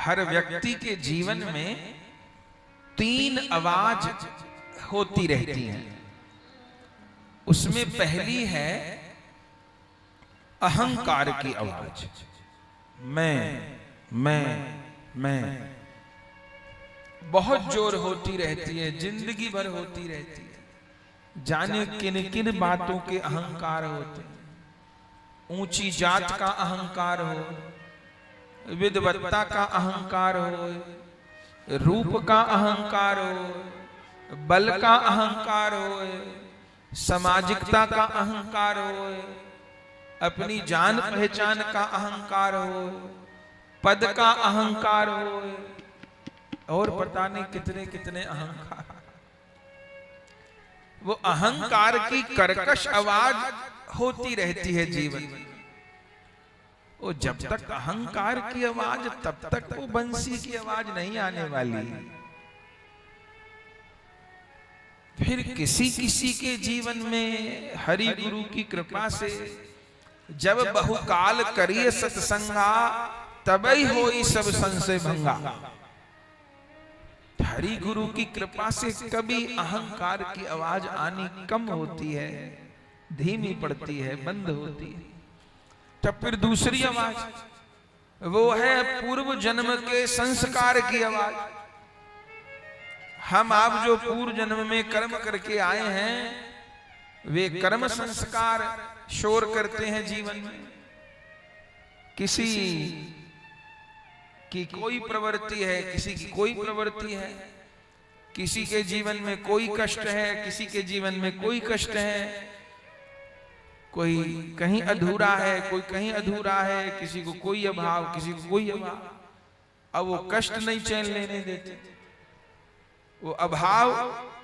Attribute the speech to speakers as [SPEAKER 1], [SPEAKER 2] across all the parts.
[SPEAKER 1] हर व्यक्ति के जीवन में तीन आवाज होती रहती हैं। उसमें पहली है अहंकार की आवाज। मैं बहुत जोर होती रहती है, जिंदगी भर होती रहती है। जाने किन किन बातों के अहंकार होते हैं। ऊंची जात का अहंकार हो, विद्वत्ता का अहंकार हो, रूप का अहंकार हो, बल का अहंकार हो, सामाजिकता का अहंकार हो, अपनी जान पहचान का अहंकार हो, पद का अहंकार हो, और पता नहीं कितने कितने अहंकार। वो अहंकार की कर्कश आवाज होती रहती है जीवन में। वो जब तक अहंकार की आवाज, तब तक वो बंसी की आवाज नहीं आने वाली। फिर किसी किसी के जीवन में हरि गुरु की कृपा से जब बहुकाल करिए सत्संगा, तबई होई सब संशय भंगा। हरि गुरु की कृपा से कभी अहंकार की आवाज आनी कम होती है, धीमी पड़ती है, बंद होती है। तब फिर दूसरी आवाज, वो है पूर्व जन्म के संस्कार की आवाज। हम आप जो पूर्व जन्म में कर्म करके आए हैं, वे कर्म संस्कार शोर करते हैं जीवन में। किसी की कोई प्रवृत्ति है, किसी की कोई प्रवृत्ति है, किसी के जीवन में कोई कष्ट है, किसी के जीवन में कोई कष्ट है, कोई कहीं अधूरा है, कोई कहीं अधूरा है, किसी को कोई अभाव, किसी को कोई अभाव। अब वो कष्ट नहीं चैन लेने देते, वो अभाव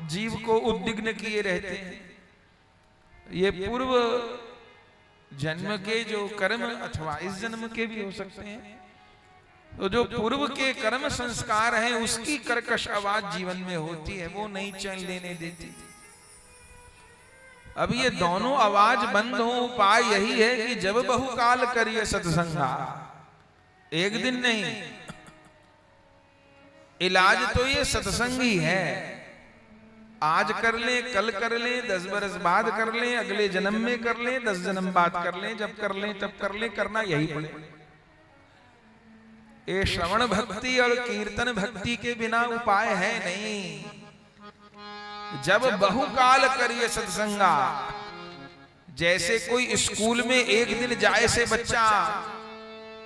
[SPEAKER 1] जीव को उद्विग्न किए रहते हैं। ये पूर्व जन्म के जो कर्म अथवा इस जन्म के भी हो सकते हैं, तो जो पूर्व के कर्म संस्कार हैं उसकी कर्कश आवाज जीवन में होती है, वो नहीं चैन लेने देती। अब ये दोनों आवाज बंद हो, उपाय यही है कि जब बहुकाल करिए सत्संगा। एक दिन नहीं, इलाज तो ये सत्संग ही है। आज कर ले, कल कर ले, 10 बरस बाद कर ले, अगले जन्म में कर ले, 10 जन्म बाद कर ले, जब कर ले तब कर ले, करना यही पड़े। ये श्रवण भक्ति और कीर्तन भक्ति के बिना उपाय है नहीं। जब बहुकाल करिए सत्संगा, जैसे कोई स्कूल में एक दिन जाए से बच्चा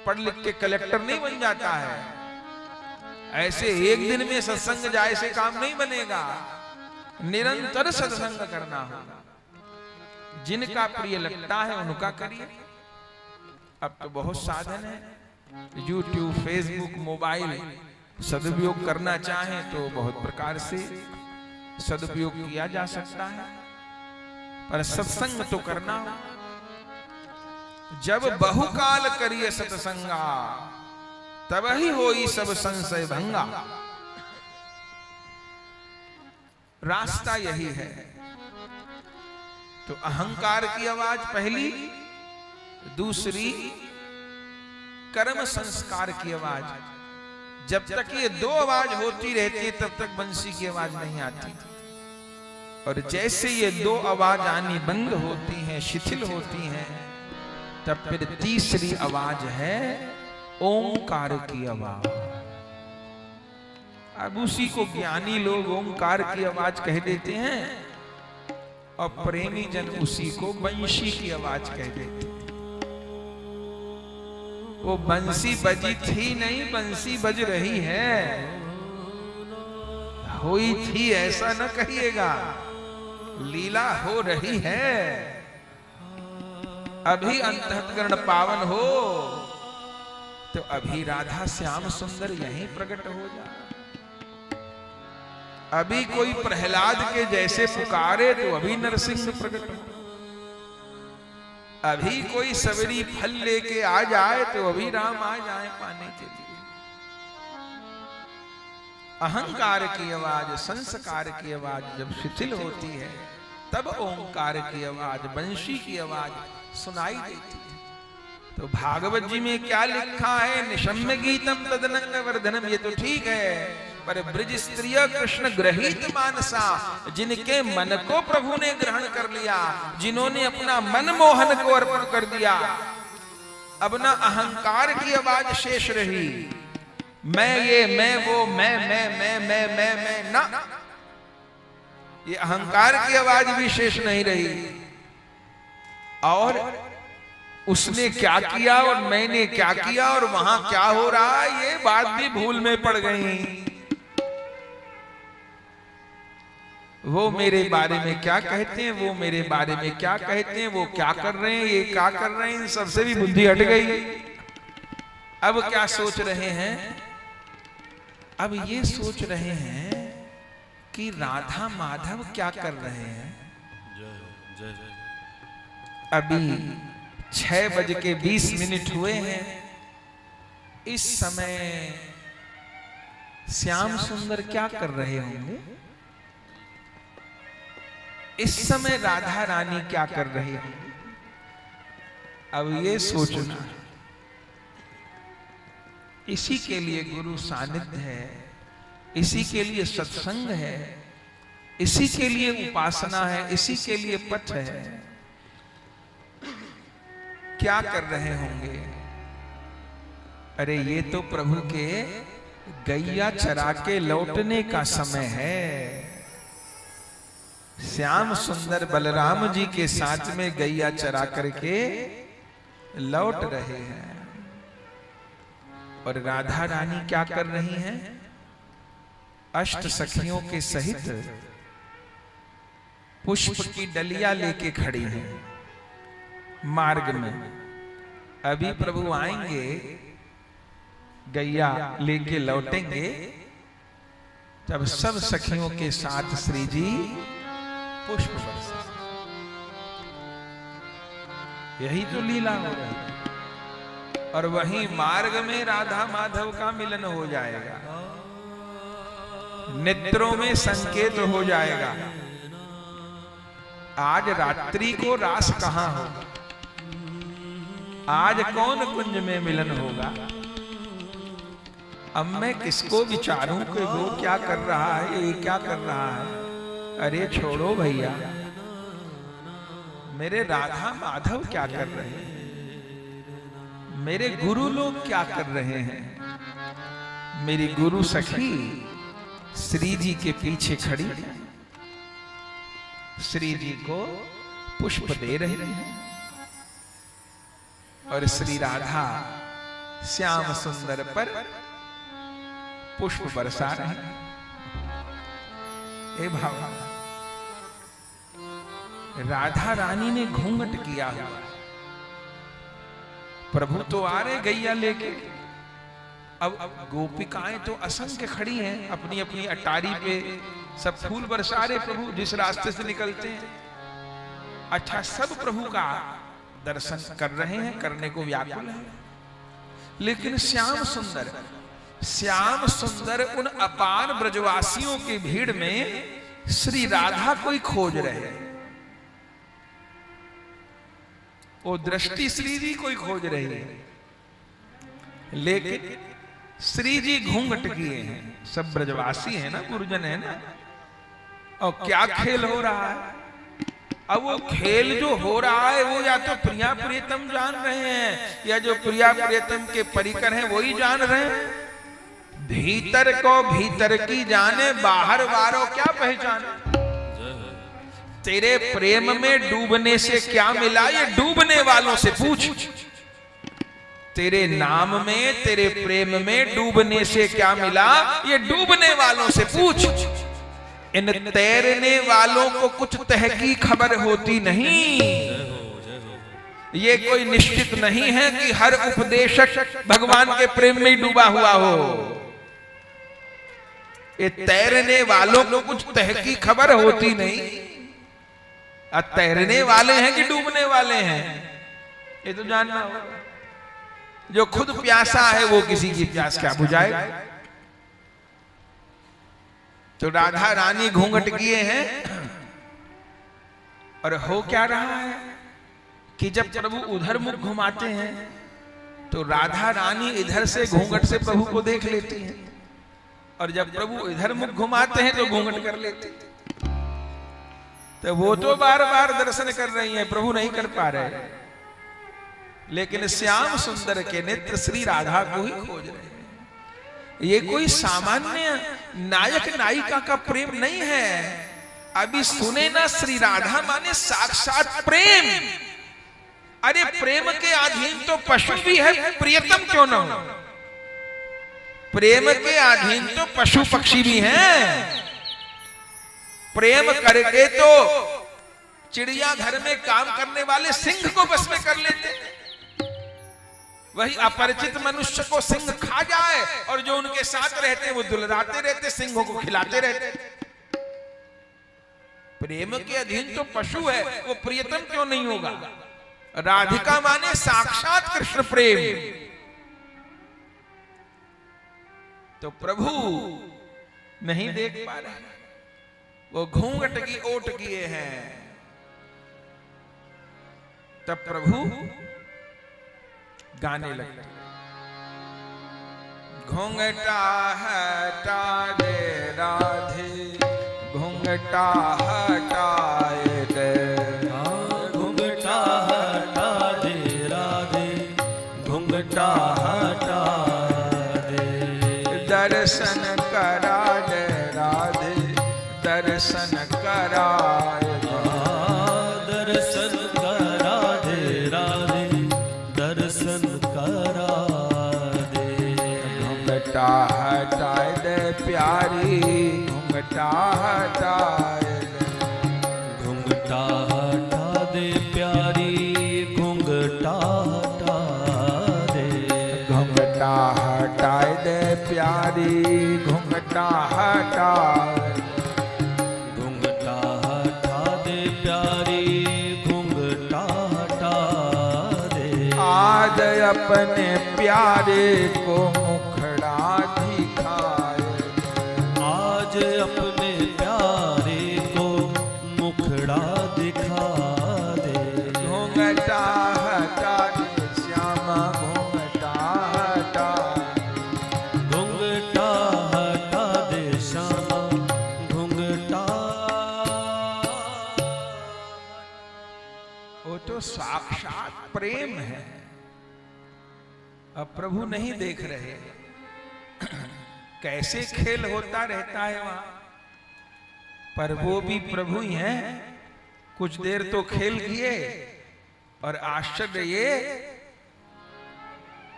[SPEAKER 1] पढ़ लिख के कलेक्टर नहीं बन जाता है, ऐसे एक दिन में सत्संग जाए से काम नहीं बनेगा। निरंतर सत्संग करना होगा। जिनका प्रिय लगता है उनका करिए। अब तो बहुत साधन है, YouTube, फेसबुक, मोबाइल सदुपयोग करना चाहें तो बहुत प्रकार से सदुपयोग किया जा सकता है, पर सत्संग तो करना। जब बहुकाल करिए सत्संगा, तब ही होई सब संशय भंगा। रास्ता यही है। तो अहंकार की आवाज पहली, दूसरी कर्म संस्कार की आवाज। जब तक ये दो आवाज होती रहती है तब तक बंसी की आवाज नहीं आती। और जैसे ये दो आवाज आनी बंद होती हैं, शिथिल होती हैं, तब फिर तीसरी आवाज है ओंकार की आवाज। अब उसी को ज्ञानी लोग ओंकार की आवाज कह देते हैं, और प्रेमी जन उसी को बंशी की आवाज कह देते हैं। वो बंसी बजी थी नहीं, बंसी बज रही है। हुई थी ऐसा न कहिएगा, लीला हो रही है। अभी अंतःकरण पावन हो तो अभी राधा श्याम सुंदर यहीं प्रकट हो जाए। अभी कोई प्रहलाद के जैसे पुकारे तो अभी नरसिंह प्रकट हो। अभी कोई सबरी फल लेके आ जाए तो अभी राम आ जाए पाने के लिए। अहंकार की आवाज, संस्कार की आवाज जब शिथिल होती है, तब ओंकार की आवाज, बंशी की आवाज सुनाई देती है। तो भागवत जी में क्या लिखा है, निशम्य गीतम तदनंग वर्धनम, ये तो ठीक है, पर ब्रज स्त्रिय कृष्ण ग्रहित मानसा, जिनके मन को प्रभु ने ग्रहण कर लिया, जिन्होंने अपना मन मोहन को अर्पण कर दिया, अब ना अहंकार की आवाज शेष रही, मैं ये मैं वो मैं ना, ये अहंकार की आवाज भी शेष नहीं रही। और उसने क्या किया और मैंने क्या किया और वहां क्या हो रहा है, ये बात भी भूल में पड़ गई। वो मेरे बारे में क्या कहते हैं, वो मेरे बारे में क्या कहते हैं, वो क्या कर रहे हैं, ये क्या कर रहे हैं, इन सबसे भी बुद्धि हट गई। अब क्या सोच रहे हैं, अब ये सोच रहे हैं कि राधा माधव क्या कर रहे हैं। अभी 6:20 हुए हैं, इस समय श्याम सुंदर क्या कर रहे होंगे, इस समय राधा रानी क्या कर रही है। अब ये सोचना, इसी के लिए गुरु सानिध्य है, इसी के लिए सत्संग है, इसी के लिए उपासना है, इसी के लिए पथ है। क्या कर रहे होंगे, अरे ये तो प्रभु के गैया चरा के लौटने का समय है। श्याम सुंदर बलराम जी के साथ में गैया चरा करके लौट रहे हैं, और राधा रानी क्या कर रही हैं, अष्ट सखियों के सहित पुष्प की डलिया लेके खड़ी हैं मार्ग में। अभी प्रभु आएंगे, गैया लेके लौटेंगे, जब सब सखियों के साथ श्री जी पुष्प बरसा। यही तो लीला हो रही है। और वहीं मार्ग में राधा माधव का मिलन हो जाएगा, नेत्रों में संकेत हो जाएगा। आज रात्रि को रास कहां होगा, आज कौन कुंज में मिलन होगा। अब मैं किसको विचारूं कि वो क्या कर रहा है, ये क्या कर रहा है। अरे छोड़ो भैया, मेरे राधा माधव क्या कर रहे हैं, मेरे गुरु लोग क्या कर रहे हैं। मेरी गुरु सखी श्री जी के पीछे खड़ी है, श्री जी को पुष्प दे रहे हैं, और श्री राधा श्याम सुंदर पर पुष्प बरसा रहे हैं। हे भगवान, राधा रानी ने घूंघट किया हुआ, प्रभु तो आ रहे गैया लेके। अब गोपिकाएं तो असंख्य खड़ी हैं अपनी अपनी अटारी पे, सब फूल बरसा रहे प्रभु जिस रास्ते से निकलते हैं। अच्छा, सब प्रभु का दर्शन कर रहे हैं, करने को व्याकुल है, लेकिन श्याम सुंदर उन अपार ब्रजवासियों की भीड़ में श्री राधा को ही खोज रहे हैं। वो दृष्टि श्री जी को ही खोज रही है, लेकिन श्री जी घूंघट किए हैं। सब ब्रजवासी है ना, गुरुजन है ना, और क्या खेल हो रहा है। अब वो खेल जो हो रहा है वो या तो प्रिया प्रियतम जान रहे हैं, या जो प्रिया प्रियतम के परिकर हैं वही जान रहे हैं। भीतर को भीतर की जाने, बाहर वारों क्या पहचाने। तेरे प्रेम में डूबने से क्या मिला, ये डूबने वालों से पूछ। तेरे नाम में, तेरे प्रेम में डूबने से क्या मिला, ये डूबने वालों से पूछ। इन तैरने वालों को कुछ तहकी खबर होती नहीं। ये कोई निश्चित नहीं है कि हर उपदेशक भगवान के प्रेम में डूबा हुआ हो। ये तैरने वालों को कुछ तहकी खबर होती नहीं। तैरने वाले हैं कि डूबने वाले हैं, ये तो जानना होगा। जो खुद प्यासा है वो किसी की प्यास क्या बुझाएगा। तो राधा रानी घूंघट किए हैं, और हो क्या रहा है कि जब प्रभु उधर मुख घुमाते हैं तो राधा रानी इधर से घूंघट से प्रभु को देख लेती हैं, और जब प्रभु इधर मुख घुमाते हैं तो घूंघट कर लेते हैं। तो वो तो बार बार दर्शन कर रही हैं, प्रभु नहीं कर पा रहे, लेकिन श्याम सुंदर के नेत्र श्री राधा को ही खोज रहे हैं। ये कोई सामान्य नायक नायिका का प्रेम नहीं है। अभी सुने ना, श्री राधा माने साक्षात प्रेम। अरे प्रेम के अधीन तो पशु भी है, प्रियतम क्यों ना हो। प्रेम के अधीन तो पशु पक्षी भी हैं। प्रेम करके तो चिड़ियाघर में काम करने वाले सिंह को बस में कर लेते, वही अपरिचित मनुष्य को सिंह खा जाए और जो उनके साथ रहते वो दुलराते रहते, सिंहों को खिलाते रहते। प्रेम के अधीन तो पशु है, वो प्रियतम क्यों नहीं होगा। राधिका माने साक्षात कृष्ण प्रेम। तो प्रभु नहीं देख पा रहे, वो घूंघट की ओट किए हैं। तब प्रभु गाने लगते, घूंघटा हटा दे राधे, घूंघटा हटाए दे,
[SPEAKER 2] घूंघटा हटा दे राधे, घूंघटा हटा दे,
[SPEAKER 1] दर्शन करा दे राधे, दर्शन करा दे,
[SPEAKER 2] दर्शन करा दे राधे, दर्शन करा दे,
[SPEAKER 1] घूंघटा हटाए दे प्यारी, घूंघटा हटाए दे,
[SPEAKER 2] घूंघटा हटा दे प्यारी, घूंघटा हटा दे,
[SPEAKER 1] घूंघटा हटाए दे प्यारी, घूंघटा हटाए दे,
[SPEAKER 2] घूंघटा हटा दे प्यारी, घूंघटा हटा दे,
[SPEAKER 1] आज अपने प्यारे को मुखड़ा दिखाए,
[SPEAKER 2] आज अपने प्यारे को मुखड़ा दिखा दे,
[SPEAKER 1] घूंघटा हटा दे श्यामा, घूंघटा हटा,
[SPEAKER 2] घूंघटा हटा दे श्यामा, घूंघटा।
[SPEAKER 1] वो तो साक्षात प्रेम है। अब प्रभु नहीं देख रहे, कैसे खेल होता रहता है वहां, पर वो भी प्रभु ही हैं। कुछ देर तो खेल किए, और आश्चर्य ये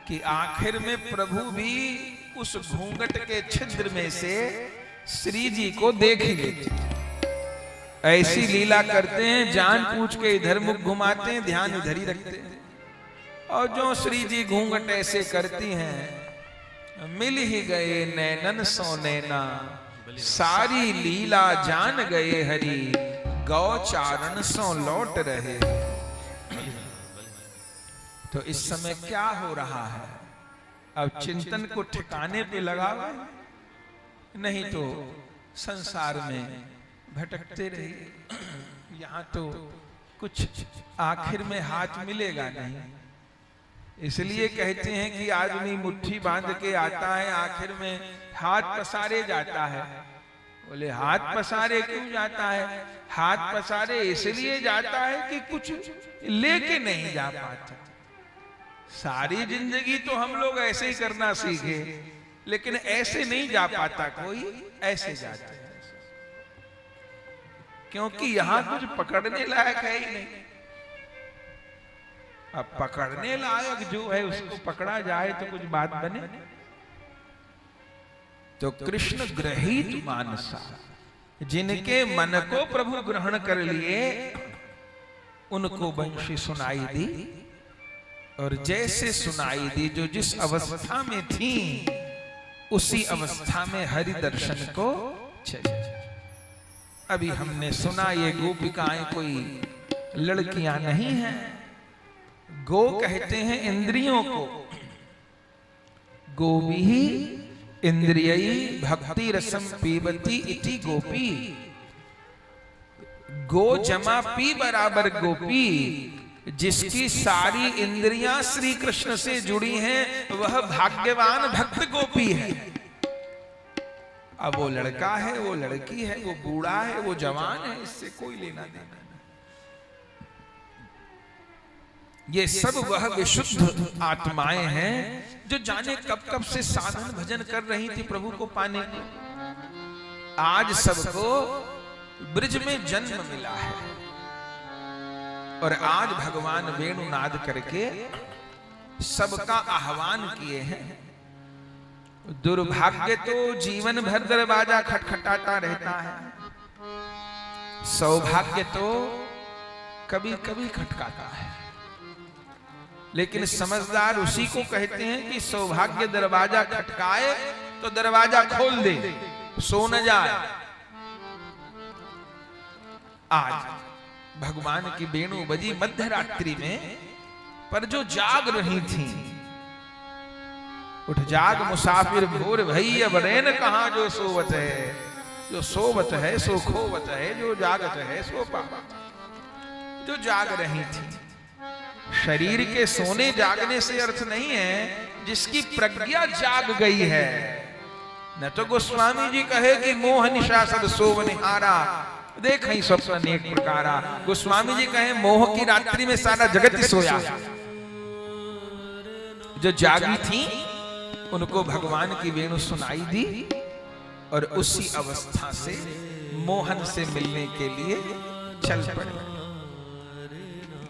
[SPEAKER 1] कि आखिर में प्रभु भी उस घूंघट के छिद्र में से श्री जी को देख ही लेते। ऐसी लीला करते हैं, जान पूछ के इधर मुख घुमाते हैं, ध्यान इधर ही रखते हैं। और जो श्री जी घूंघट ऐसे करती हैं, मिल ही गए नैनन सो नैना, सारी लीला जान गए हरि, गौचारण सो लौट रहे। तो इस समय क्या हो रहा है, अब चिंतन को ठिकाने पे लगा, नहीं तो संसार में भटकते रहिए। यहाँ तो कुछ आखिर में हाथ मिलेगा नहीं, इसलिए कहते हैं कि आदमी मुट्ठी बांध के आता है, आखिर में हाथ पसारे जाता है। बोले हाथ पसारे क्यों जाता है? हाथ पसारे इसलिए जाता है कि कुछ लेके नहीं जा पाता। सारी जिंदगी तो हम लोग ऐसे ही करना सीखे, लेकिन ऐसे नहीं जा पाता कोई, ऐसे जाता है। क्योंकि यहाँ कुछ पकड़ने लायक है ही नहीं। अब पकड़ने लायक जो है उसको पकड़ा जाए तो कुछ बात बने। तो कृष्ण ग्रहित मानसा, जिनके मन को प्रभु ग्रहण कर लिए, उनको बंशी सुनाई दी। और जैसे सुनाई दी, जो जिस अवस्था में थी उसी अवस्था में हरि दर्शन को चले। अभी हमने सुना ये गोपिकाएं कोई लड़कियां नहीं हैं। गो कहते हैं इंद्रियों को। गोभी इंद्रियई भक्ति रसम पीबती इति गोपी। गो जमा पी बराबर गोपी। जिसकी सारी इंद्रियां श्री कृष्ण से जुड़ी हैं वह भाग्यवान भक्त गोपी है। अब वो लड़का है, वो लड़की है, वो बूढ़ा है, वो जवान है, इससे कोई लेना देना नहीं। ये सब वह विशुद्ध आत्माएं हैं जो जाने कब कब से साधन भजन कर रही थी प्रभु को पाने को। आज सबको ब्रिज में जन्म मिला है और आज भगवान वेणुनाद करके सबका आह्वान किए हैं। दुर्भाग्य तो जीवन भर दरवाजा खटखटाता रहता है, सौभाग्य तो कभी कभी खटकाता है। लेकिन समझदार उसी को कहते हैं कि सौभाग्य दरवाजा खटकाए तो दरवाजा खोल दे, सो न जाए। आज भगवान की वेणु बजी मध्यरात्रि में, पर जो जाग रही थी, उठ जाग मुसाफिर भोर भई अब रैन कहां जो सोवत है, जो सोवत है सो खोवत है, जो जागत है सो पावत। जो जाग रही थी, शरीर के सोने जागने से अर्थ नहीं है, जिसकी प्रज्ञा जाग गई है। न तो गोस्वामी जी कहे कि मोह निशा सब सोव निहारा, देख ही स्वप्न अनेक प्रकारा। गोस्वामी जी कहे मोह की रात्रि में सारा जगत ही सोया। जो जागी थी उनको भगवान की वेणु सुनाई दी और उसी अवस्था से मोहन से मिलने के लिए चल पड़े।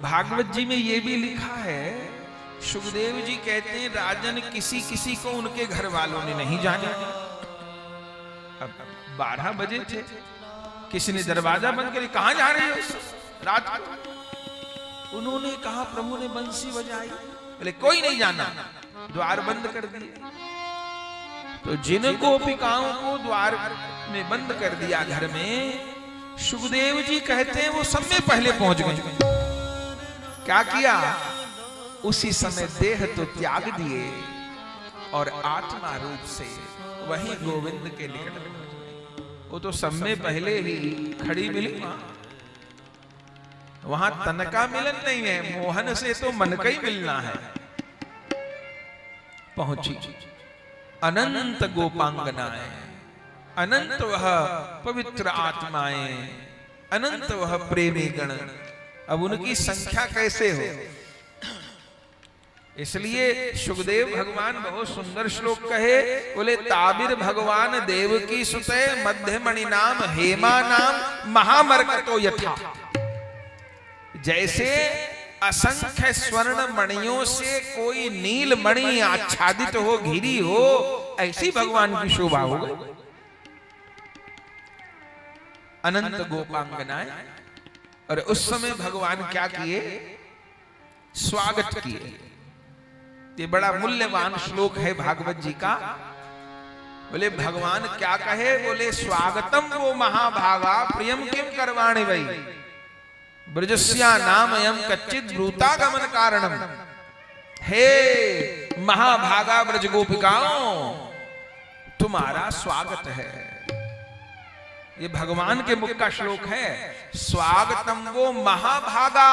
[SPEAKER 1] भागवत जी में यह भी लिखा है, सुखदेव जी कहते हैं राजन किसी किसी को उनके घर वालों ने नहीं जाना। अब 12 बजे थे, किसी ने दरवाजा बंद कर, कहां जा रहे हो रात को? उन्होंने कहा प्रभु ने बंसी बजाई। बोले कोई नहीं जाना, द्वार बंद कर दिए। तो जिन गोपिकाओं को द्वार में बंद कर दिया घर में, सुखदेव जी कहते हैं वो सब में पहले पहुंच गए। क्या किया? उसी समय देह तो त्याग दिए और आत्मा रूप से वही गोविंद के निकट में पहुंच गए। वो तो सब में पहले ही खड़ी मिली, वहां तन का मिलन नहीं है, मोहन से तो मन का ही मिलना है। पहुंची अनंत गोपांगनाएं, अनंत वह पवित्र आत्माएं, अनंत वह प्रेमी गण। अब उनकी संख्या कैसे हो? इसलिए सुखदेव भगवान बहुत सुंदर श्लोक कहे, बोले ताबिर भगवान देव की सुते मध्यमणि नाम हेमा नाम महामर्कतो यथा। जैसे असंख्य स्वर्ण मणियों से कोई नील मणि आच्छादित हो, घिरी हो, ऐसी भगवान की शोभा हो गई। अनंत गोपांगनाएं। और उस समय भगवान क्या किए? स्वागत किए। ये बड़ा मूल्यवान श्लोक है भागवत जी का। बोले भगवान क्या कहे? बोले स्वागतम वो महाभागा प्रियम किम करवाणि वै ब्रजस्या नाम यम कच्चित ब्रूतागमन कारणम। हे महाभागा ब्रज गोपिकाओं, तुम्हारा स्वागत है। ये भगवान के मुख का श्लोक है। स्वागतम वो महाभागा,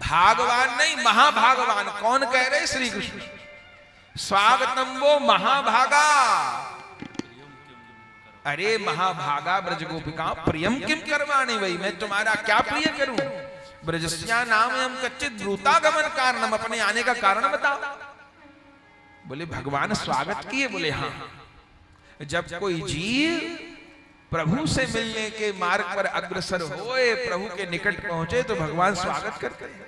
[SPEAKER 1] भागवान नहीं महाभागवान। कौन कह रहे? श्री कृष्ण। स्वागतम वो महाभागा। अरे महाभागा ब्रज गोपिका प्रियम किम करवाणि वै, मैं तुम्हारा क्या प्रिय करूं? ब्रजस्या नाम यम कच्चित ब्रूतागमन कारणम, अपने आने का कारण बताओ। बोले भगवान स्वागत किए। बोले हाँ, जब कोई जीव प्रभु से मिलने के मार्ग पर अग्रसर होए, प्रभु के निकट पहुंचे, तो भगवान स्वागत करते हैं।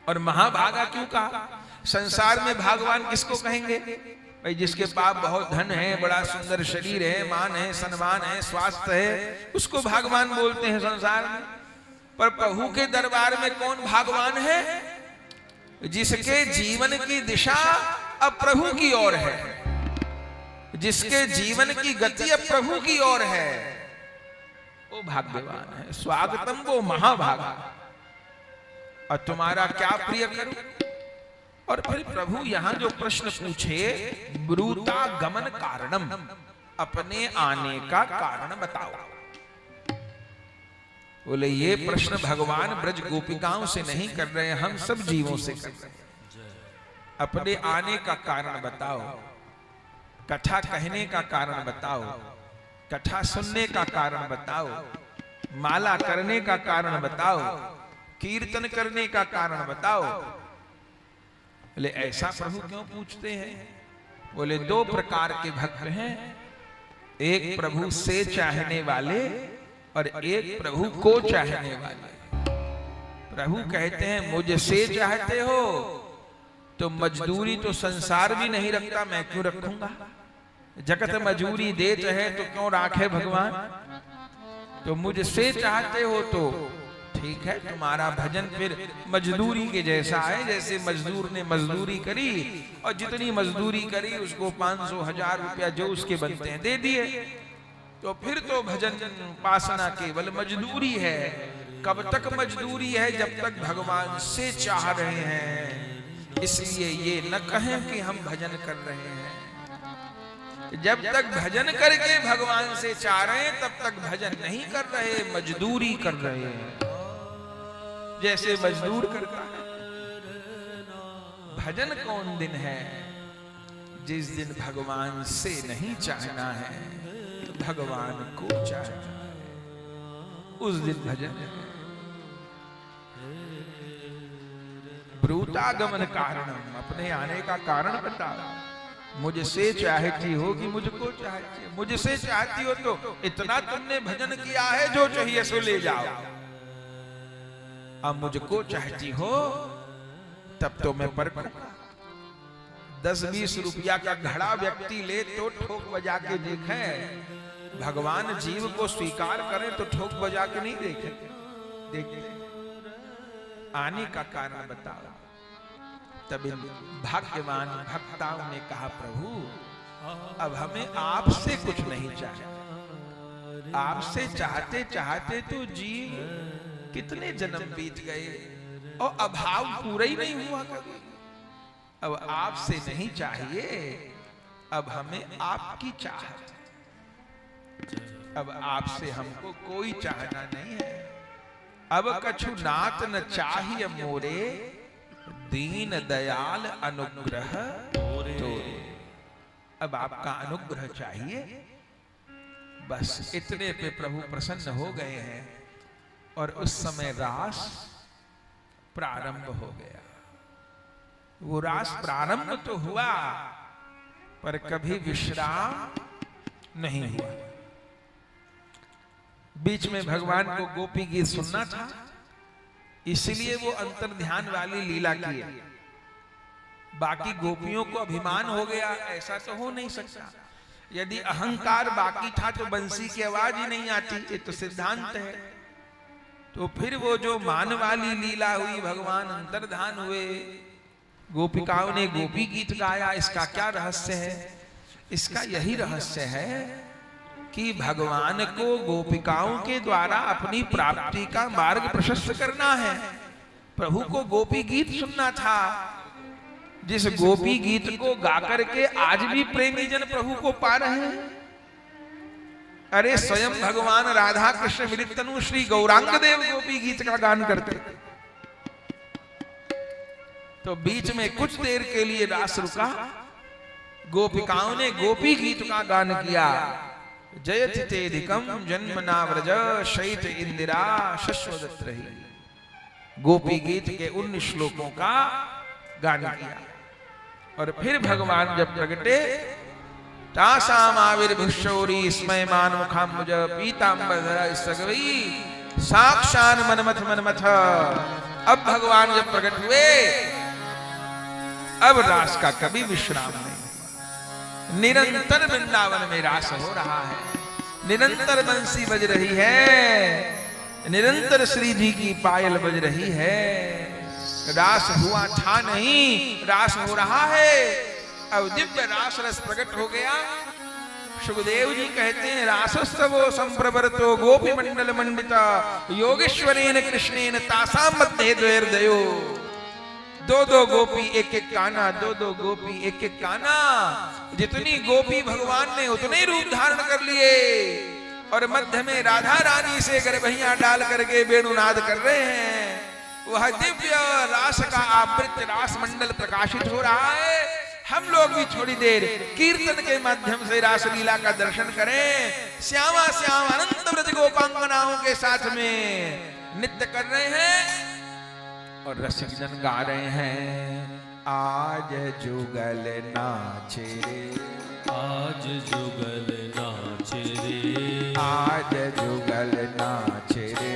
[SPEAKER 1] और महाभागा क्यों कहा? संसार में भगवान किसको कहेंगे? भाई जिसके पास बहुत धन है, बड़ा सुंदर शरीर है, मान है, सम्मान है, स्वास्थ्य है, उसको भगवान बोलते हैं संसार में। पर प्रभु के दरबार में कौन भगवान है? जिसके जीवन की दिशा अब प्रभु की ओर है, जिसके जीवन की गति अब प्रभु की ओर है, वो भाग्यवान है। स्वागतम वो महाभागा। और तुम्हारा क्या प्रिय करूं? और फिर प्रभु यहां जो प्रश्न पूछे, ब्रूता गमन कारणम, अपने आने का कारण बताओ। बोले ये प्रश्न भगवान ब्रज गोपिकाओं से नहीं कर रहे हैं, हम सब जीवों से कर रहे हैं। अपने आने का कारण बताओ, कथा कहने का कारण बताओ, कथा सुनने का कारण बताओ, माला करने का कारण बताओ, कीर्तन करने का कारण बताओ। बोले ऐसा प्रभु क्यों पूछते हैं? बोले दो प्रकार के भक्त हैं, एक प्रभु से चाहने वाले और एक प्रभु को चाहने वाले। प्रभु कहते हैं मुझसे चाहते हो तो मजदूरी तो संसार भी नहीं रखता, मैं क्यों रखूंगा? जगत मजूरी दे चाहे तो क्यों राखे भगवान? तो मुझसे चाहते हो तो ठीक है, तुम्हारा भजन फिर मजदूरी के जैसा है। जैसे मजदूर ने मजदूरी करी और जितनी मजदूरी करी उसको 500 1000 रुपया जो उसके बनते हैं दे दिए, तो फिर तो भजन उपासना केवल मजदूरी है। कब तक मजदूरी है? जब तक भगवान से चाह रहे हैं। इसलिए ये न कहें कि हम भजन कर रहे हैं। जब तक भजन करके भगवान से चाह रहे हैं तब तक भजन नहीं कर रहे, मजदूरी कर रहे हैं। जैसे मजदूर करता है। भजन कौन दिन है? जिस दिन भगवान से नहीं चाहना है, भगवान को चाहना है, उस दिन भजन है। ब्रूतागमन कारणम, अपने आने का कारण बता। मुझसे चाहती हो कि मुझको चाहती हो? मुझसे चाहती हो तो इतना तुमने भजन किया है, जो चाहिए सो ले जाओ। अब मुझको चाहती हो तब तो मैं परखूंगा। 10-20 रुपया का घड़ा व्यक्ति ले तो ठोक बजा के देखे। भगवान जीव को स्वीकार करें तो ठोक बजा के नहीं देखे। आने का कारण बताओ। तब भाग्यवान भक्ताओं ने कहा प्रभु अब हमें आपसे कुछ नहीं चाहिए। आपसे चाहते चाहते तो जीव कितने जन्म बीत गए और अभाव पूरा ही नहीं हुआ कभी। अब आपसे नहीं चाहिए, अब हमें आपकी चाहत। अब आपसे हमको कोई चाहना नहीं है। अब कछु नात न चाहिए मोरे, दीन दयाल अनुग्रह तोरे। अब आपका अनुग्रह चाहिए। बस इतने पे प्रभु प्रसन्न हो गए हैं और उस समय रास प्रारंभ हो गया। वो रास प्रारंभ तो हुआ पर कभी विश्राम नहीं हुआ। बीच में भगवान को गोपी गीत सुनना था, इसलिए वो अंतर ध्यान वाली लीला की। बाकी गोपियों को अभिमान हो गया, ऐसा तो हो नहीं सकता। यदि अहंकार बाकी था तो बंसी की आवाज ही नहीं आती, ये तो सिद्धांत है। तो फिर वो जो मान वाली लीला हुई, भगवान अंतर्धान हुए, गोपिकाओं ने गोपी गीत गाया। इसका क्या रहस्य है? इसका यही रहस्य है कि भगवान को गोपिकाओं के द्वारा अपनी प्राप्ति का मार्ग प्रशस्त करना है। प्रभु को गोपी गीत सुनना था, जिस गोपी गीत को गाकर के आज भी प्रेमी जन प्रभु को पा रहे हैं। अरे स्वयं भगवान राधा कृष्ण मिलित तनु श्री गौरांग देव गोपी गीत का गान करते। तो बीच में कुछ देर के लिए रास रुका, गोपिकाओं ने गोपी गीत का गान किया। जयति तेधिकम जन्मना व्रज शैत इंदिरा शश्वदत् रही। गोपी गीत के 19 श्लोकों का गान किया। और फिर भगवान जब प्रगटे, तासाम आविर्भुशौरी स्मयमान मुखाम्बुज पीतांबरधर सगवई साक्षान मनमथ मनमथ। अब भगवान जब प्रकट हुए, अब रास का कभी विश्राम नहीं। निरंतर वृंदावन में रास हो रहा है, निरंतर बंसी बज रही है, निरंतर श्री जी की पायल बज रही है। रास हुआ था नहीं, रास हो रहा है। अब दिव्य रास रस प्रकट हो गया। सुखदेव जी कहते हैं रासस्तवो संप्रवर्तो गोपी मंडल मंडिता योगेश्वरेन कृष्णेन तासाम मध्य द्वैर्दयो। 2-2 गोपी एक एक काना, 2-2 गोपी एक एक काना। जितनी गोपी भगवान ने उतने रूप धारण कर लिए। और मध्य में राधा रानी से गर्भैया डाल करके वेणुनाद कर रहे हैं। वह दिव्य रास का आवृत रास मंडल प्रकाशित हो रहा है। हम लोग भी थोड़ी देर कीर्तन के माध्यम से रासलीला का दर्शन करें। श्यामा श्याम अनंत व्रज गोपांगनाओं के साथ में नृत्य कर रहे हैं और रसिक जन गा रहे हैं। आज जुगल नाचे रे,
[SPEAKER 2] आज जुगल नाचे रे,
[SPEAKER 1] आज जुगल नाचे रे,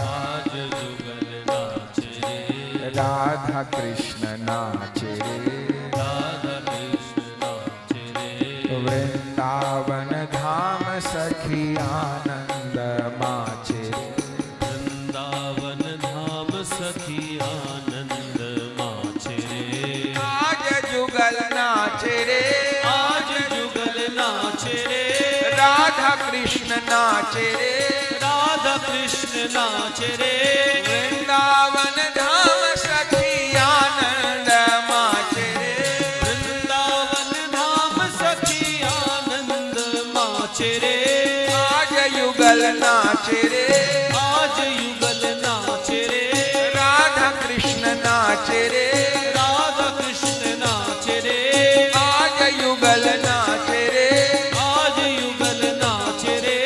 [SPEAKER 2] आज जुगल नाचे रे,
[SPEAKER 1] राधा कृष्ण नाचे रे,
[SPEAKER 2] राधा कृष्ण नाचे रे,
[SPEAKER 1] वृंदावन धाम सखी आनंद माचे रे,
[SPEAKER 2] वृंदावन धाम सखी आनंद माचे रे,
[SPEAKER 1] आज जुगल नाचे रे,
[SPEAKER 2] आज जुगल नाचे रे,
[SPEAKER 1] राधा कृष्ण नाचे रे,
[SPEAKER 2] राधा कृष्ण नाचे रे,
[SPEAKER 1] वृंदावन धाम सखी आनंद माचे रे,
[SPEAKER 2] वृंदावन धाम सखी आनंद माचे रे,
[SPEAKER 1] आज युगल नाचे रे,
[SPEAKER 2] आज युगल नाचे रे,
[SPEAKER 1] राधा कृष्ण नाचे रे,
[SPEAKER 2] राधा कृष्ण नाचे रे,
[SPEAKER 1] आज युगल नाचे रे,
[SPEAKER 2] आज युगल नाचे रे,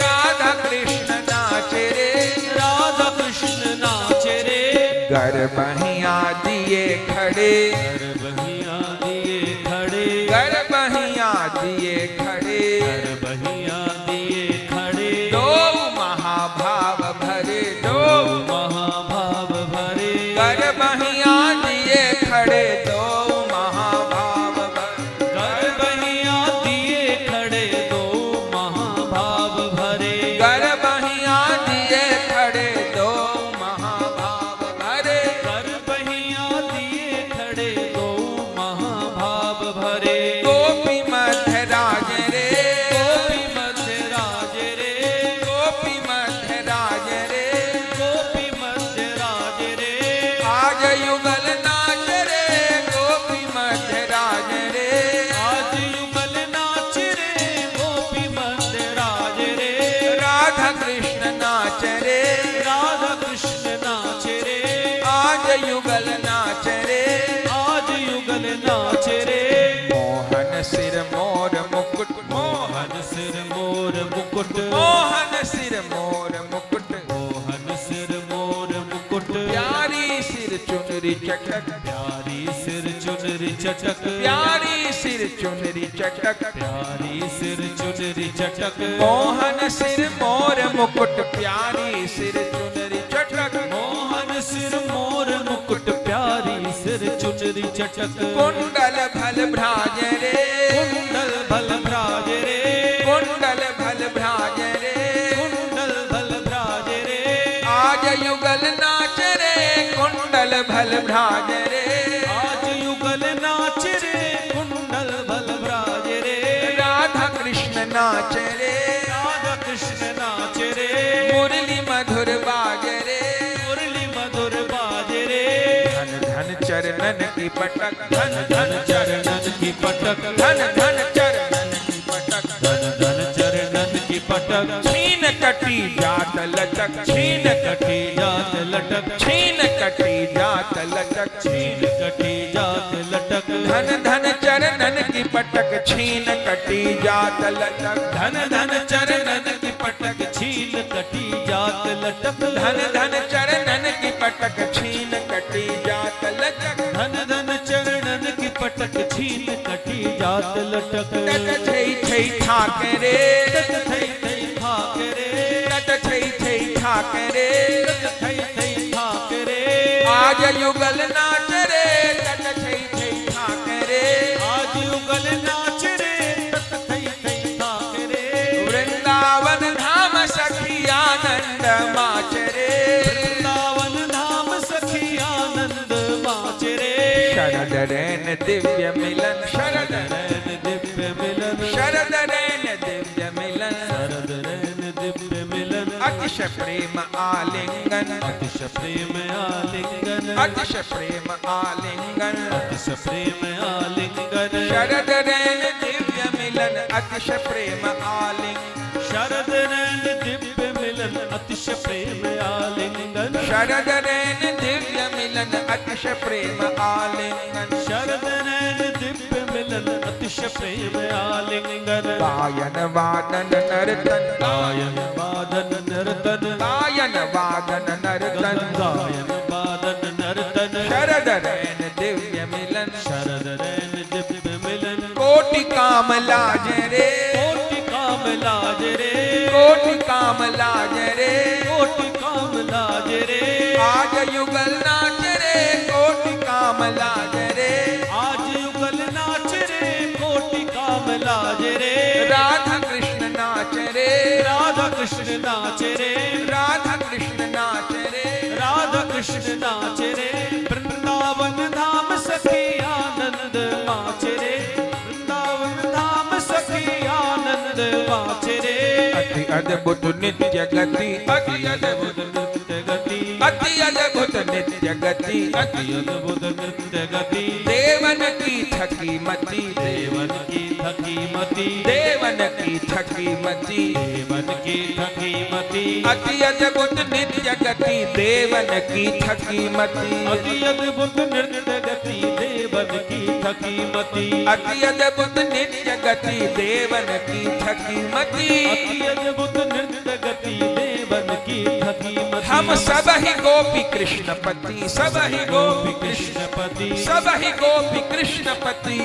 [SPEAKER 1] राधा कृष्ण नाचे रे,
[SPEAKER 2] राधा कृष्ण नाचे रे,
[SPEAKER 1] गर्भहिया दिए खड़े,
[SPEAKER 2] गर्भहिया दिए खड़े,
[SPEAKER 1] गर्भहिया दिए खड़े,
[SPEAKER 2] गर्भहिया दिए खड़े,
[SPEAKER 1] दो महाभाव भरे, दो
[SPEAKER 2] महाभाव भरे,
[SPEAKER 1] गर्भहिया दिए खड़े, दो महाभाव भरे,
[SPEAKER 2] गर्भहिया दिए खड़े, दो महाभाव भरे,
[SPEAKER 1] गर्भहिया दिए खड़े, दो महाभाव भरे,
[SPEAKER 2] गर्भहिया दिए खड़े, दो महाभाव भरे,
[SPEAKER 1] गोपी मध्य राज रे,
[SPEAKER 2] गोपी मध्य राज रे,
[SPEAKER 1] गोपी मध्य राज रे,
[SPEAKER 2] गोपी मध्य राज रे,
[SPEAKER 1] आज युगल नाच रे, गोपी मध्य राज रे,
[SPEAKER 2] आज युगल नाच रे, गोपी मध्य राज रे,
[SPEAKER 1] राधा कृष्ण नाच रे,
[SPEAKER 2] राधा कृष्ण नाच रे,
[SPEAKER 1] आज युगल नाच रे,
[SPEAKER 2] आज युगल नाच रे,
[SPEAKER 1] मोहन सिर मोर मुकुट, मोहन
[SPEAKER 2] मोहन सिर मोर मुकुट,
[SPEAKER 1] मोहन सिर मोर मुकुट,
[SPEAKER 2] मोहन सिर मोर मुकुट,
[SPEAKER 1] प्यारी सिर चुनरी चटक,
[SPEAKER 2] प्यारी सिर चुनरी चटक,
[SPEAKER 1] प्यारी सिर चुनरी चटक,
[SPEAKER 2] प्यारी सिर चुनरी चटक,
[SPEAKER 1] मोहन सिर मोर मुकुट, प्यारी सिर चुनरी चटक,
[SPEAKER 2] मोहन सिर मोर मुकुट, प्यारी सिर चुनरी चटक,
[SPEAKER 1] कुंडल भल भ्राज रे,
[SPEAKER 2] कुंडल भल भ्राज रे,
[SPEAKER 1] कुंडल भल भ्राज रे,
[SPEAKER 2] कुंडल भल भ्राज रे,
[SPEAKER 1] आज युगल नाच रे, कुंडल भल भ्राज रे,
[SPEAKER 2] आज युगल नाच रे, कुंडल भल भ्राज रे,
[SPEAKER 1] राधा कृष्ण नाच रे,
[SPEAKER 2] राधा कृष्ण नाच रे,
[SPEAKER 1] मुरली मधुर बाज रे,
[SPEAKER 2] मुरली मधुर बाज रे,
[SPEAKER 1] धन धन चरणन की पटक, धन
[SPEAKER 2] धन
[SPEAKER 1] धन
[SPEAKER 2] चरणन की पटक,
[SPEAKER 1] धन धन चरणन की पटक,
[SPEAKER 2] धन धन चरणन की पटक,
[SPEAKER 1] छीन कटी जात लचक, छीन
[SPEAKER 2] कटी जात लटक,
[SPEAKER 1] छीन कटी जात लचक,
[SPEAKER 2] छीन कटी जात लटक,
[SPEAKER 1] धन धन चरणन की पटक, छीन कटी जात लचक,
[SPEAKER 2] धन धन चरणन की पटक, छीन कटी जात लटक,
[SPEAKER 1] धन धन चरणन की पटक, छीन कटी जात लचक,
[SPEAKER 2] धन धन चरणन की पटक, छीन कटी जात लटक,
[SPEAKER 1] तत छई छई ठाक रे,
[SPEAKER 2] तत थई थई थाक रे,
[SPEAKER 1] तत छई छई ठाक रे,
[SPEAKER 2] तत थई थई थाक रे,
[SPEAKER 1] आज युगल नाच रे, तत छई छई ठाक रे,
[SPEAKER 2] आज युगल नाच रे, तत थई थई थाक रे,
[SPEAKER 1] वृंदावन धाम सखी आनंद माच रे,
[SPEAKER 2] वृंदावन धाम सखी आनंद माच रे,
[SPEAKER 1] शरद रैन दिव्य मिलन, शरद
[SPEAKER 2] रैन दिव्य मिलन,
[SPEAKER 1] शरद रैन दिव्य मिलन,
[SPEAKER 2] शरद रैन दिव्य मिलन,
[SPEAKER 1] अतिश प्रेम आलिंगन,
[SPEAKER 2] अतिश प्रेम आलिंगन,
[SPEAKER 1] अतिश प्रेम आलिंगन,
[SPEAKER 2] अतिश प्रेम आलिंगन,
[SPEAKER 1] शरद रैन दिव्य मिलन, अतिश प्रेम आलिंगन,
[SPEAKER 2] शरद नैन दिव्य मिलन अतिशय प्रेम आलिंगन
[SPEAKER 1] शरद नैन दिव्य मिलन अतिशय प्रेम आलिंगन
[SPEAKER 2] शरद नैन दिव्य मिलन अतिशय प्रेम आलिंगन
[SPEAKER 1] गायन वादन नर्तन
[SPEAKER 2] गायन वादन नर्तन
[SPEAKER 1] गायन वादन नर्तन
[SPEAKER 2] गायन वादन नर्तन
[SPEAKER 1] शरद नैन दिव्य मिलन
[SPEAKER 2] शरद नैन दिव्य मिलन
[SPEAKER 1] कोटि काम लाज रे
[SPEAKER 2] कोटि काम लाज रे
[SPEAKER 1] कोटि काम लाज रे
[SPEAKER 2] कोटि काम लाज रे
[SPEAKER 1] आज युगल नाच रे कोटि काम लाज रे
[SPEAKER 2] आज युगल नाच रे कोटि काम लाज रे
[SPEAKER 1] राधा कृष्ण नाच रे
[SPEAKER 2] राधा कृष्ण नाच रे
[SPEAKER 1] राधा कृष्ण नाच रे
[SPEAKER 2] राधा कृष्ण नाच रे वृंदावन धाम सखी आनंद माच रे वृंदावन धाम सखी आनंद माच रे
[SPEAKER 1] अति अद्भुत नित्य गति अति अद्भुत
[SPEAKER 2] नृत्य गति
[SPEAKER 1] अति अद्भुत नित्य गति
[SPEAKER 2] अति अद्भुत नृत्य गति
[SPEAKER 1] देवन की थकी मति
[SPEAKER 2] देवन की थकी मति
[SPEAKER 1] देवन की थकी मति
[SPEAKER 2] देवन की थकी मति
[SPEAKER 1] अति अद्भुत नित्य गति देवन की थकी मति
[SPEAKER 2] अति अद्भुत नृत्य गति देवन की थकी मति
[SPEAKER 1] अति अद्भुत नित्य गति देवन की थकी मति
[SPEAKER 2] अति अद्भुत नृत्य गति देवन की थकी मति
[SPEAKER 1] हम सब ही गोपी कृष्ण पति सब ही गोपी कृष्ण
[SPEAKER 2] कृष्णपति
[SPEAKER 1] सब ही गोपी कृष्ण पति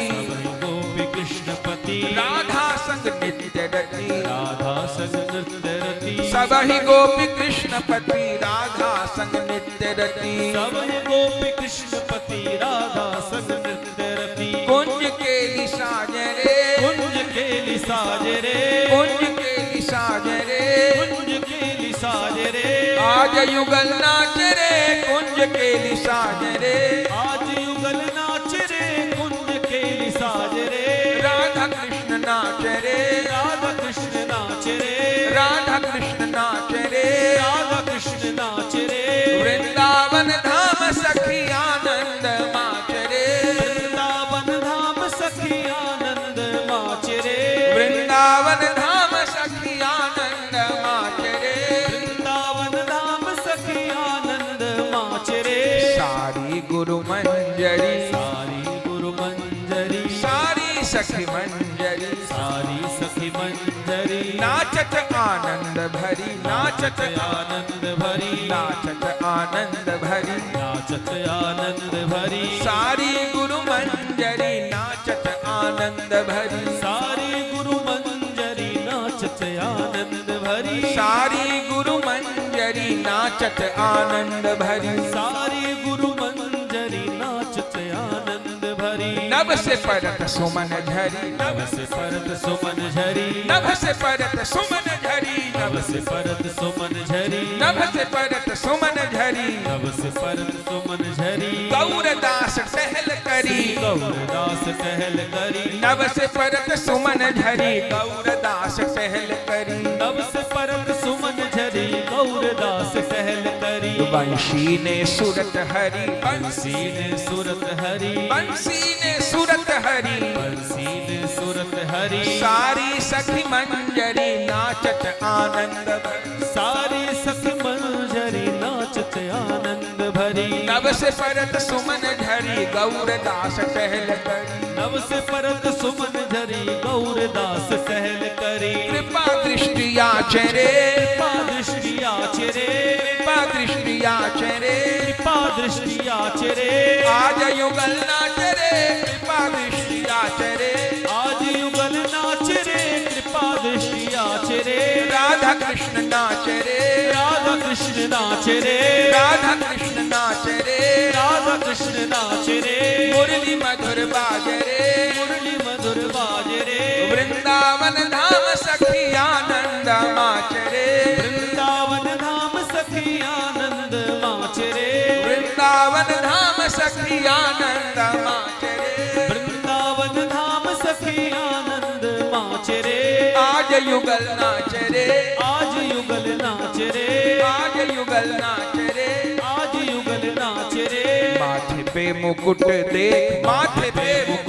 [SPEAKER 2] गोपी कृष्णपति
[SPEAKER 1] राधा संग नित्य रति
[SPEAKER 2] राधा संग नृत्य रति
[SPEAKER 1] सब ही गोपी कृष्ण पति राधा संग नित्य रति
[SPEAKER 2] सब है गोपी कृष्णपति राधा संग नृत्य रति
[SPEAKER 1] कुंज के लिसाज रे
[SPEAKER 2] कुंज केली साज रे
[SPEAKER 1] कुंज के लिसाज रे
[SPEAKER 2] कुंज केली साज रे
[SPEAKER 1] आज युगल नाच रे कुंज के लिसाज रे
[SPEAKER 2] आज युगल नाच रे कुंज केली साज रे
[SPEAKER 1] राधा कृष्ण नाच रे
[SPEAKER 2] राधा कृष्ण नाच रे
[SPEAKER 1] राधा कृष्ण नाच रे
[SPEAKER 2] राधा कृष्ण नाच रे
[SPEAKER 1] वृंदावन धाम सखी आनंद माच रे
[SPEAKER 2] वृंदावन धाम सखी आनंद माच रे
[SPEAKER 1] वृंदावन धाम सखी आनंद माच रे
[SPEAKER 2] वृंदावन धाम सखी आनंद माच रे
[SPEAKER 1] सारी गुरु मंजरी
[SPEAKER 2] सारी गुरु मंजरी
[SPEAKER 1] सारी सखी मंजरी
[SPEAKER 2] सारी सखी मंजरी
[SPEAKER 1] नाचत आनंद भरी नाचत
[SPEAKER 2] आनंद भरी
[SPEAKER 1] नाचत आनंद भरी
[SPEAKER 2] नाचत आनंद भरी
[SPEAKER 1] सारी गुरु मंजरी नाचत आनंद भरी
[SPEAKER 2] सारी गुरु मंजरी नाचत आनंद भरी
[SPEAKER 1] सारी गुरु मंजरी नाचत आनंद भरी
[SPEAKER 2] सारी गुरु मंजरी नाचत आनंद भरी
[SPEAKER 1] नभ से परत सुमन झरी
[SPEAKER 2] नभ से परत सुमन झरी
[SPEAKER 1] नभ से परत सुमन झरी
[SPEAKER 2] नभ से परत सुमन झरी
[SPEAKER 1] नभ से परत सुमन झरी
[SPEAKER 2] नभ से परत सुमन झरी
[SPEAKER 1] गौरदास टहल करी
[SPEAKER 2] गौरदास टहल करी
[SPEAKER 1] नभ से परत सुमन झरी गौरदास टहल करी
[SPEAKER 2] नभ से परत सुमन झरी गौरदास टहल करी
[SPEAKER 1] बंशी ने सूरत हरी
[SPEAKER 2] बंसी ने सूरत हरी
[SPEAKER 1] बंसी ने सूरत हरी
[SPEAKER 2] बंसी ने सूरत हरी
[SPEAKER 1] सारी सखी मंजरी नाचत आनंद भरी
[SPEAKER 2] सारी सखी मंजरी नाचत आनंद भरी
[SPEAKER 1] नभ से परत सुमन झरी गौरदास टहल करी
[SPEAKER 2] नभ से परत सुमन झरी गौरदास टहल करी
[SPEAKER 1] कृपा दृष्टि आचरे
[SPEAKER 2] कृपा दृष्टि आचरे
[SPEAKER 1] कृपा दृष्टि आचरे
[SPEAKER 2] कृपा दृष्टि आचरे
[SPEAKER 1] आज युगल नाच रे कृपा दृष्टि आचरे
[SPEAKER 2] आज युगल नाच रे कृपा दृष्टि आचरे
[SPEAKER 1] राधा कृष्ण नाच रे
[SPEAKER 2] राधा कृष्ण नाच रे
[SPEAKER 1] राधा कृष्ण नाच रे
[SPEAKER 2] राधा कृष्ण नाच रे
[SPEAKER 1] मुरली मधुर बाज रे
[SPEAKER 2] मुरली मधुर बाज रे
[SPEAKER 1] वृंदावन धाम सखी आनंद माच रे
[SPEAKER 2] वृंदावन धाम सखी आनंद माच रे
[SPEAKER 1] वृंदावन धाम सखी आनंद माच रे
[SPEAKER 2] वृंदावन धाम सखी आनंद माच रे
[SPEAKER 1] आज युगल नाच रे
[SPEAKER 2] आज युगल नाच रे
[SPEAKER 1] आज युगल नाच रे
[SPEAKER 2] आज युगल नाच रे
[SPEAKER 1] माथे पे मुकुट देख माथे पे मुकुट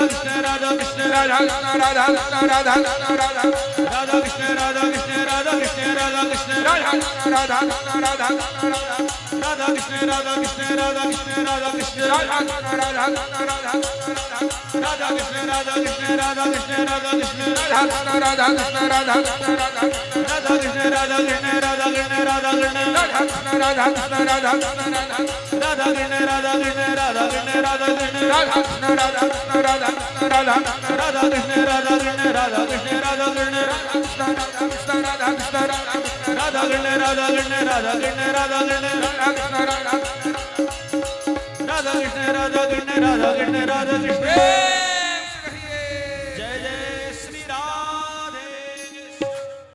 [SPEAKER 2] राधा कृष्ण राधा कृष्ण
[SPEAKER 1] राधा राधा राधा राधा
[SPEAKER 2] राधा कृष्ण राधा कृष्ण राधा कृष्ण राधा कृष्ण
[SPEAKER 1] राधा राधा राधा
[SPEAKER 2] राधा कृष्ण राधा कृष्ण राधा कृष्ण राधा कृष्ण
[SPEAKER 1] राधा राधा राधा
[SPEAKER 2] राधा कृष्ण राधा कृष्ण राधा कृष्ण राधा कृष्ण
[SPEAKER 1] राधा राधा राधा
[SPEAKER 2] राधा कृष्ण राधा कृष्ण राधा कृष्ण राधा कृष्ण
[SPEAKER 1] राधा राधा
[SPEAKER 2] राधा कृष्ण राधा कृष्ण राधा कृष्ण राधा कृष्ण
[SPEAKER 1] राधा राधा राधा राधा
[SPEAKER 2] राधा कृष्ण राधा कृष्ण राधा कृष्ण राधा कृष्ण राधा कृष्ण राधा कृष्ण राधा कृष्ण राधा कृष्ण राधा कृष्ण राधा कृष्ण राधा कृष्ण राधा कृष्ण